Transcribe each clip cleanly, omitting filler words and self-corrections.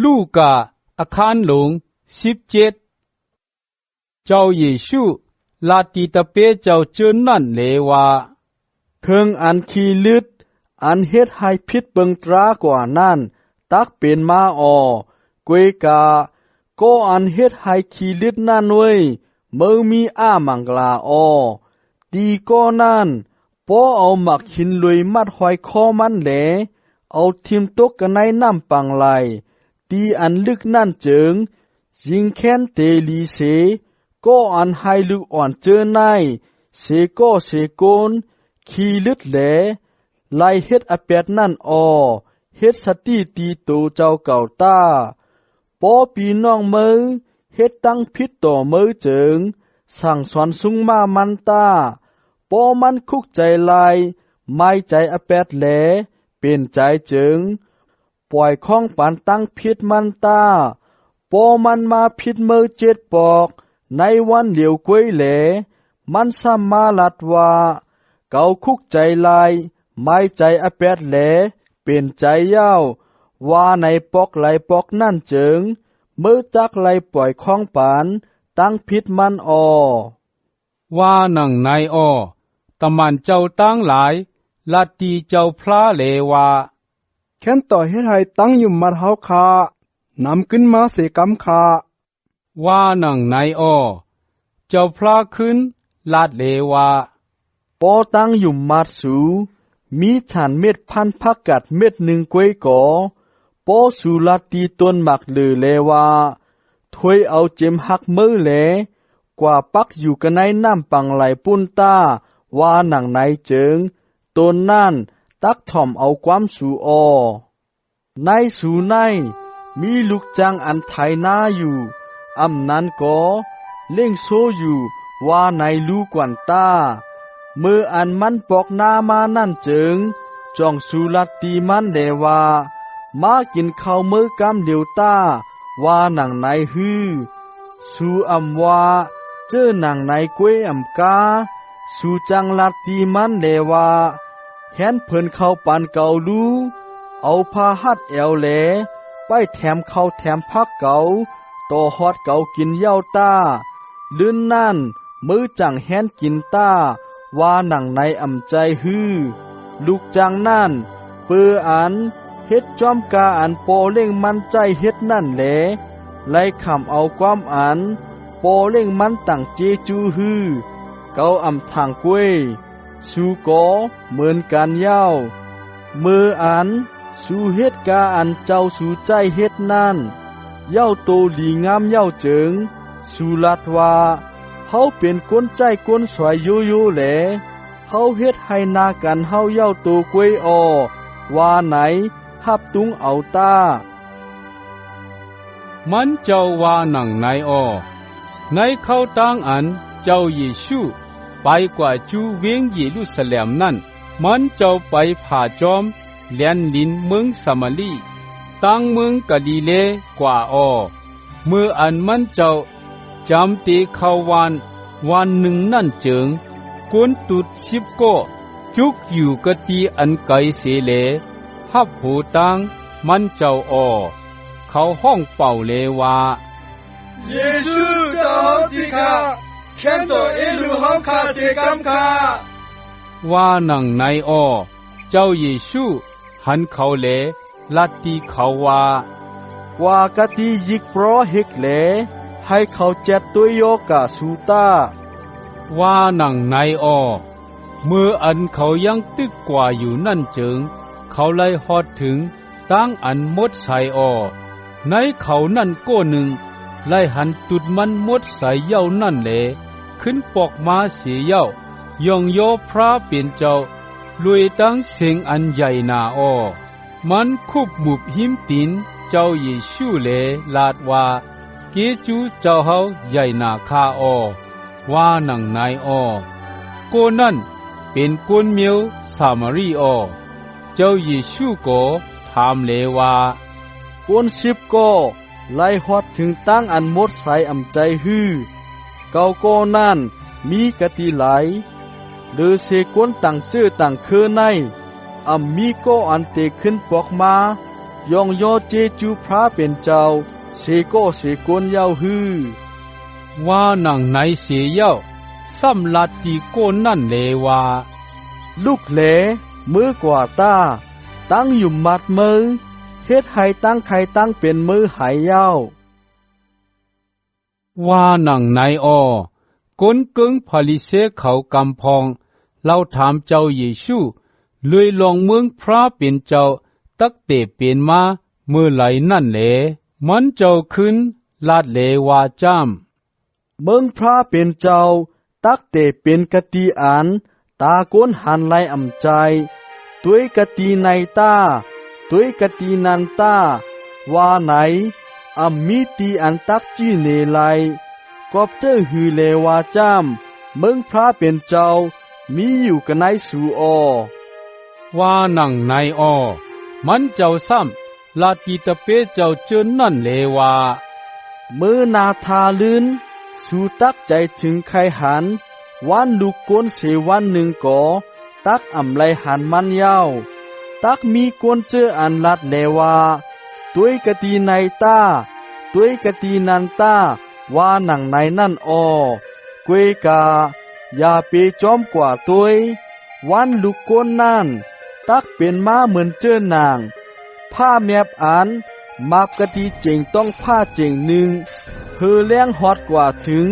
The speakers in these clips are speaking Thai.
ลูกาอาคารหลง17เจ้าเยซูลาติตะเปเจ้าเจินนั่นเลว่าเทิงอันขี้ลึดอันเฮ็ดให้ผิดเบิงตรากว่านั้นตักเป็นมากวยกาก็อันเฮ็ดให้ขี้ลึดนั่นเว้ยเมื่อมีมังกลาตีก็นั่นป้อเอาหมักหินลุยมัดหอยคอมันแหลเอาทิมตกกันในน้ำปังไหลตีอันลึกนั่นเจิงยิงแค้นเตลีเสก็อันให้ลึกอ่อนเจอในเสก็เสโกนขี้ลึดแหลไล่เฮ็ดอแปดนั่นเฮ็ดสติตีโตเจ้าเก่าตาป้อปีน้องมือเฮ็ดตั้งพิษต่อมือเจิงสั่งสอนสุงมามันตาป้อมันคุกใจลายไม่ใจอแปดแหลเป็นใจเจิงปล่อยข้องปานตั้งพิษมันตาป้อมันมาพิษมือ7 ปอกในวันเหลียวกวยแหลมันซ้ำมาลัดว่าเกาคุกใจลายไม่ใจอแปดแหลเป็นใจยาวว่าในปอกไหลปอกนั่นเจิงมือจักไหลปล่อยข้องปานตั้งพิษมันว่าหนังในตะมันเจ้าตั้งหลายลาตีเจ้าพระเลว่าแค้นต่อเฮ็ดให้ตั้งอยู่มัดเฮาคานำขึ้นมาเสกำคาว่าหนังในเจ้าพระขึ้นลาดเลว่าปอตั้งอยู่มัดสูมีฐานเม็ดพันพักกัดเม็ดหนึ่งกวยก่อปอสูลาตีต้นหมักลือเลว่าถวยเอาเจมหักมือแหลกว่าปักอยู่กันในน้ำปังไหลปุ้นตาว่าหนังในเจิงต้นนั่นตักถ่อมเอาความสู่ในสู่ในมีลูกจังอันไถนาอยู่นั้นก็เล่งโซอยู่ว่าในลูกกวนตาเมื่ออันมันปอกหน้ามานั่นเจิงจ้องสู่ลัดตีมันเดว่ามากินข้าวมื้อกำเดียวตาว่าหนังในฮือสู่ว่าเจอหนังในกวยกาสู่จังลัดตีมันเดว่าแหนเพิ่นเข้าปานเก่าลูเอาพาหัดแอวแหลไปแถมเข้าแถมพักเก่าต่อฮอดเก่ากินเหย้าตาลื่นนั่นมือจังแหนกินตาว่าหนังในใจฮือลูกจังนั่นเปืออันเฮ็ดจอมกาอันโปเล่งมันใจเฮ็ดนั่นแหลไล่คำเอาความอันโปเล่งมันตั้งเจจูฮือเก่าทางกวยสู่ก็เหมือนกันเย้ามืออันสู่เฮ็ดกาอันเจ้าสู่ใจเฮ็ดนั่นเย้าโตหลีงามเย้าเจิงสู่ลัดว่าเฮาเป็นก้นใจก้นสวยโยโย่แหลเฮาเฮ็ดให้นากันเฮาเย้าโตกวยว่าไหนฮับตุงเอาตามันเจ้าว่าหนังในในเข้าตั้งอันเจ้าเยซูไปกว่าจูเวงเยรูซาเล็มนั่นมันเจ้าไปผ่าจอมเลียนลินเมืองสามารีตั้งเมืองกาลิเลกว่าเมื่ออันมันเจ้าจำตีเข้าวันหนึ่งนั่นเจิงกวนตุด10 ก็จุกอยู่กะตีอันไกลเสเลฮับหูตังมันเจ้าเขาห้องเป่าเลว่าเยซูเจ้าที่ข้าแค้นต่อลูเฮาคาเสกำคาว่าหนังในเจ้าเยซูหันเขาเลลัดตีเขาว่ากว่ากะตียิกโปรเฮกเลให้เขาเจ็ดตัวโยกะสูตาว่าหนังในเมื่ออันเขายังตึกกว่าอยู่นั่นเจิงเขาไล่ฮอดถึงตั้งอันมดใส่ในเขานั่นก็หนึ่งไล่หันตุดมันมดใส่เย้านั่นแหลขึ้นปอกมาเสียเย้ายองโยพระเปลี่ยนเจ้าลุยตั้งเสียงอันใหญ่นามันคุบหมุบหิมตินเจ้าเยซูเลลาดว่าเกจูเจ้าเฮาใหญ่นาคาว่าหนังนายโกนั่นเป็นคนเมียวสามารีเจ้าเยซูก็ถามเลว่าคน10 ก็ไล่ฮอดถึงตั้งอันมดใส่ใจฮือเก่าก็นั่นมีกะติไหลหรือเสกวนต่างเจอต่างคือในมีก็อันเตขึ้นปอกมา ยองยอเจจูพระเป็นเจ้าเสก็เสกวนยาวฮือว่าหนังในเสียเย้าซ้ำลาตีโกนนั่นเลว่าลูกเหลมือกว่าตาตั้งอยู่มัดมือเฮ็ดให้ตั้งใครตั้งเป็นมือหายเย้าว่าหนังในกนกึงพาลิเซเขากำพองเราถามเจ้าเยซูเลยลองเมืองพระเป็นเจ้าตักเตเป็นมาเมื่อไหลนั่นแหละมันเจ้าขึ้นลาดเลวาจามเมืองพระเป็นเจ้าตักเตเป็นกติอันตาก้นหันไลอำใจด้วยกติในตาด้วยกตินันตาว่าไหนมีตีอันตักจีเนไลกอบเจ้าฮือเลวาจามเมืองพระเป็นเจ้ามีอยู่กันในสูว่าหนังในมันเจ้าซ้ำลาติตะเปเจ้าเจินนั่นเลวามือนาทาลืนสู่ตักใจถึงไขหันวันลูกก้นเสวันหนึ่งก่อตักอำไลหันมันยาวตักมีก้นเจออันลัดเลวาด้วยกติในตาด้วยกตินันตาว่าหนังในนั่นกวยกาอย่าไปจอมกว่าตัววันลูกก้นนั่นตักเป็นม้าเหมือนเจอนางผ้าแมบอันมากกติเจงต้องผ้าเจงหนึ่งเธอเลี้ยงฮอดกว่าถึง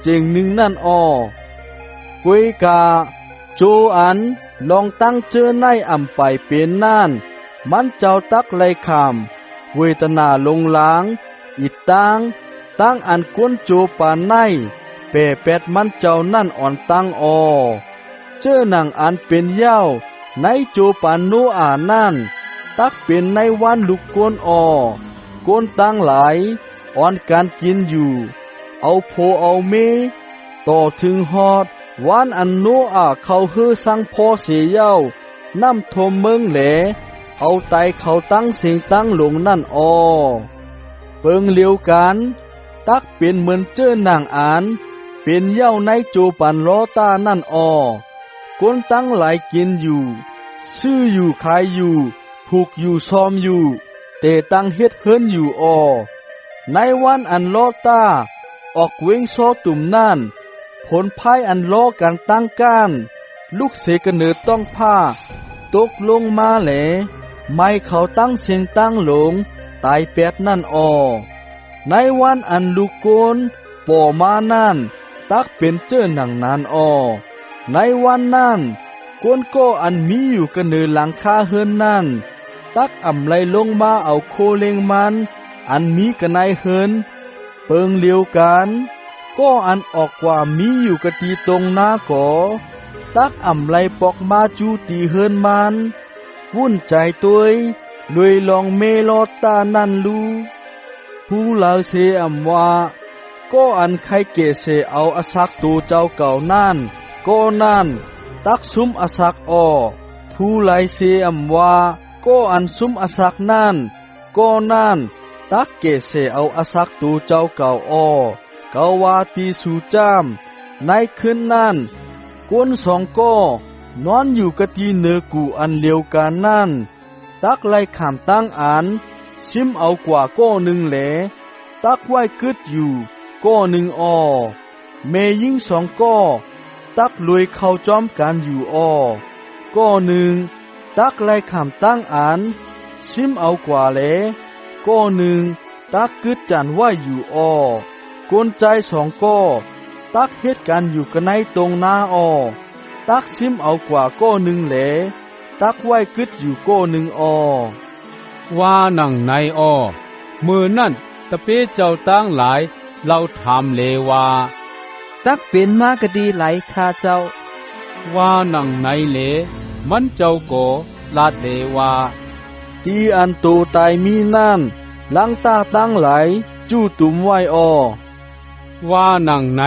เจงหนึ่งนั่นกวยกาโจอันลองตั้งเจอในอ่ำไปเป็นน่านมันเจ้าตักไลคำเวทนาลงล้างอิดตั้งอันก้นโจปานในเปแปดมันเจ้านั่นอ่อนตั้งเจอหนังอันเป็นเย้าในโจปานโนอานั่นตักเป็นในวันลูกก้นก้นตั้งหลายอ่อนการกินอยู่เอาโพเอาเมต่อถึงฮอดวันอันโนอาเขาเฮือสังพอเสียเย้าน้ำทมเมืองแหลเอาไตเขาตั้งเสียงตั้งหลงนั่นเปิงเลียวกันตักเป็นเหมือนเจ้านางอันเป็นเย้าในโจปันล้อตานั่นก้นตั้งหลายกินอยู่ซื้ออยู่ขายอยู่ผูกอยู่ซ้อมอยู่แต่ตั้งเฮ็ดเฮิรนอยู่ในวันอันล้อตาออกเว้งโซตุ่มนั่นผลพายอันล้อกันตั้งก้านลูกเสกเนิดต้องผ้าตกลงมาแหลไม่เขาตั้งเสียงตั้งหลงตายแปดนั่นในวันอันลูกโกนป่อมานั่นตักเป็นเจ้าหนังนานในวันนั้นก้นก็อันมีอยู่กันเนือหลังคาเฮือนนั่นตักอ่ำไลลงมาเอาโคเลงมันอันมีกันในเฮือนเปิงเลียวกันก็อันออกกว่ามีอยู่กะตีตรงหน้าก่อตักอ่ำไลปอกมาจูตีเฮือนมันวุ่นใจตัวลุยลองเมลอตานั่นลูผู้ลาวเสอ่ำว่าก็อันใครเกเสเอาอสักตูเจ้าเก่านั่นก็นั่นตักซุมอสักผู้ไลเสอ่ำว่าก็อันซุมอสักนั่นก็นั่นตักเกเสเอาอสักตูเจ้าเก่าเกาวาตีสูจามในคืนนั้นก้นสองก็นอนอยู่กะตีเนื้อกูอันเลียวกันนั่นตักไล่ขามตั้งอันชิมเอากว่าก็หนึ่งแหลตักไว้กึดอยู่ก็หนึ่งเมยิ่งสองก็ตักลุยเข้าจอมกันอยู่ก็หนึ่งตักไล่ขามตั้งอันชิมเอากว่าแหลก็หนึ่งตักกึดจันไว้อยู่กวนใจสองก็ตักเฮ็ดกันอยู่กันในตรงหน้าตักชิมเอากว่าก็หนึ่งแหลตักไว้กึดอยู่ก็หนึ่งว่าหนังในมือนั่นตะเปเจ้าตั้งหลายเราถามเลว่าตักเป็นมากดีไหลข้าเจ้าว่าหนังในเลมันเจ้าโกลาดเลว่าที่อันโตตายมีนั่นลังตาตั้งหลายจู้ตุ่มไว้ว่าหนังใน